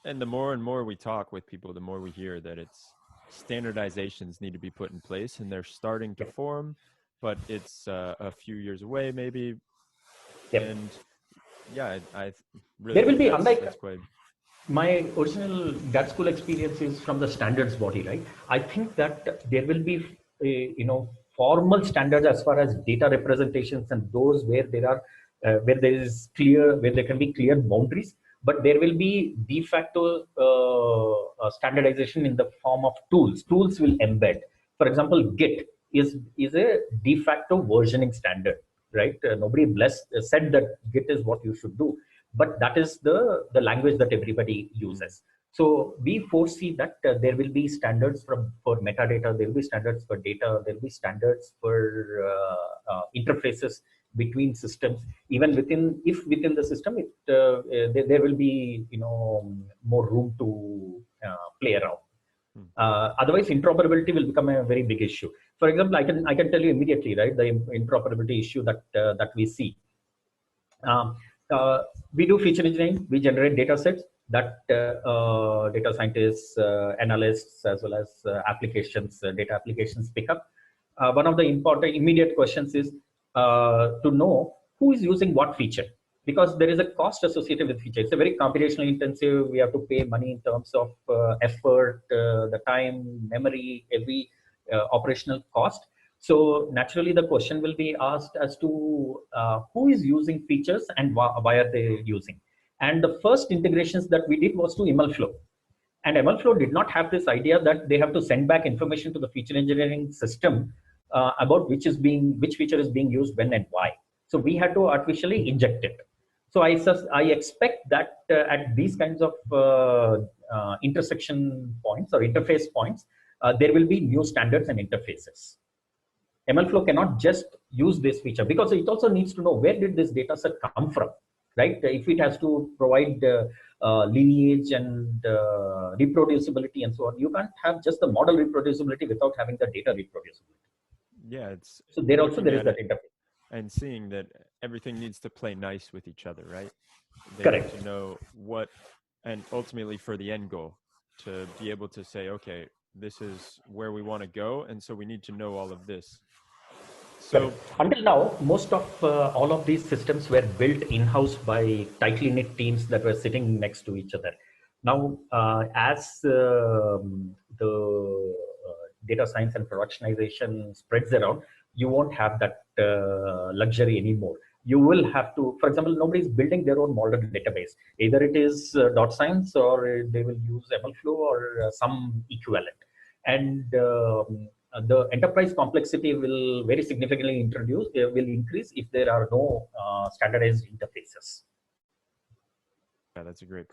And the more and more we talk with people, the more we hear that standardizations need to be put in place, and they're starting to form, but it's a few years away maybe. Yep. And yeah, I really there will be, that's quite. My original grad school experience is from the standards body, right? I think that there will be, formal standards as far as data representations and those where there are, where there can be clear boundaries, but there will be de facto standardization in the form of tools. Tools will embed. For example, Git is a de facto versioning standard, right? Nobody said that Git is what you should do, but that is the language that everybody uses. So we foresee that there will be standards for metadata, there will be standards for data, there will be standards for interfaces between systems. Even within the system, there will be more room to play around. Otherwise, interoperability will become a very big issue. For example, I can tell you immediately, right, the interoperability issue that we see. We do feature engineering. We generate data sets that data scientists, analysts, as well as data applications pick up. One of the important immediate questions is to know who is using what feature, because there is a cost associated with feature. It's a very computationally intensive. We have to pay money in terms of effort, the time, memory, every operational cost. So naturally, the question will be asked as to who is using features and why are they using. And the first integrations that we did was to MLflow. And MLflow did not have this idea that they have to send back information to the feature engineering system about which feature is being used when and why. So we had to artificially inject it. So I expect that at these kinds of intersection points or interface points, there will be new standards and interfaces. MLflow cannot just use this feature because it also needs to know where did this data set come from, right? If it has to provide lineage and reproducibility and so on, you can't have just the model reproducibility without having the data reproducibility. Yeah, it's so there is that interface. And seeing that everything needs to play nice with each other, right? They Correct. need to know what, and ultimately for the end goal, to be able to say, okay, this is where we want to go, and so we need to know all of this. So until now, most of all of these systems were built in-house by tightly knit teams that were sitting next to each other. Now, as the data science and productionization spreads around, you won't have that luxury anymore. You will have to, for example, nobody's building their own model database. Either it is Dotscience or they will use MLflow or some equivalent. And the enterprise complexity will very significantly increase if there are no standardized interfaces. Yeah, that's a great